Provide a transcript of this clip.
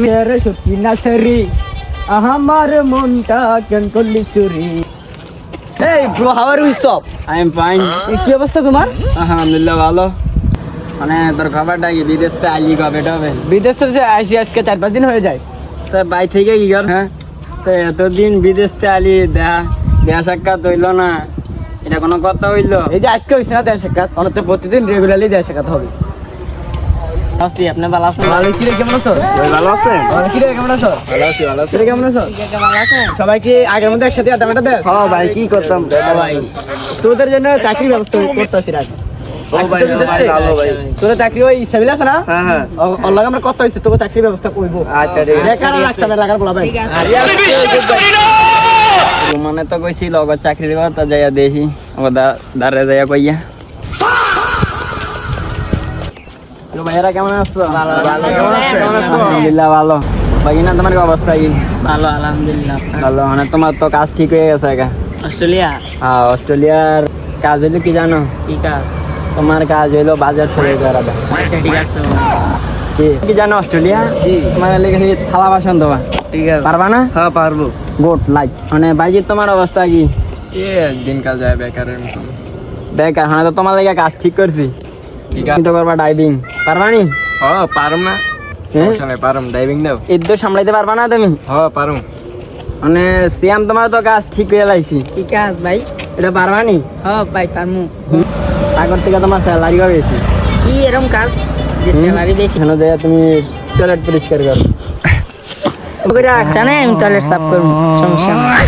মেরে সত্যি না সরি আমার মনটা কেন করলি চুরি। এই bro, how are you? Stop. I am fine. কি অবস্থা তোমার? আলহামদুলিল্লাহ ভালো। মানে তোর খবরটা কি, বিদেশ থেকে আইলি কবে হবে? বিদেশ থেকে আইসি আজকে 4-5 দিন হয়ে যায়। তো বাই থেকে কি কর? হ্যাঁ, তো এতদিন বিদেশ থেকে আইলি, দেখা সাক্ষাৎ হইলো না, এটা কোনো কথা হইলো? এই যে আজকে হয়েছে না দেশ সাক্ষাৎ, অনেক প্রতিদিন রেগুলারলি দেশ সাক্ষাৎ হবে। আছি, আপনি ভালো আছেন? ভালো। কি রে, কেমন আছো? ভালো আছেন? কি রে, কেমন আছো? ভালো আছি, ভালো আছি। কি রে, কেমন আছো? সবাই কি আগের মধ্যে একসাথে আড্ডা মাড্ডা দেয়? হ্যাঁ ভাই, কি করতাম ভাই? তোদের জন্য চাকরির ব্যবস্থা করতেছি রাখ। ও ভাই, ভালো ভাই। তোদের চাকরি ওই সেভিল আছে না? হ্যাঁ হ্যাঁ, ওর লাগে আমরা কত হয়েছে, তোকে চাকরির ব্যবস্থা করবো। আচ্ছা ঠিক আছে। বেকার রাখতে হবে, লাগার বলা ভাই। মানে তো কইছি লগর চাকরির কথা যাইয়া দেখি, আমার দাঁড়ে যাইয়া কইয়া। ভাইয়েরা কেমন আছো? কেমন আছো? আলহামদুলিল্লাহ ভালো। বাকি না, তোমার কি অবস্থা কি? ভালো আলহামদুলিল্লাহ। ভালো। মানে তোমার তো কাজ ঠিক হয়ে গেছে একা? অস্ট্রেলিয়া? হ্যাঁ, অস্ট্রেলিয়ার কাজ হইলো কি জানো? কি কাজ? তোমার কাজ হইলো বাজার সরে করাটা। আচ্ছা ঠিক আছে। কি জানো অস্ট্রেলিয়া? তোমার লেগে থালা বাসন দেওয়া, ঠিক আছে। পারবা না? হ্যাঁ পারবো। Good like. মানে বাইজি তোমার অবস্থা কি? দিন কাল যায় বেকারের মতন। বেকার? হ্যাঁ, তো তোমার লেগে কাজ ঠিক করছি। তুমি তো করবা ডাইভিং, পারবা নি? হ্যাঁ পারম না, পারম ডাইভিং দাও। ইদ্দ সামলাইতে পারবা না তুমি? হ্যাঁ পারম। মানে সিয়াম তোমার তো কাজ ঠিক হয়ে লাইছি, কি কাজ ভাই? এটা পারবা নি? হ্যাঁ ভাই পারমু। আগর থেকে তোমার স্যালারিও বেশি। কি এরকম কাজ যে স্যালারি বেশি? এখানে যাইয়া তুমি টয়লেট পরিষ্কার করো। জানে আমি টয়লেট সাফ করবো, সমস্যা নাই।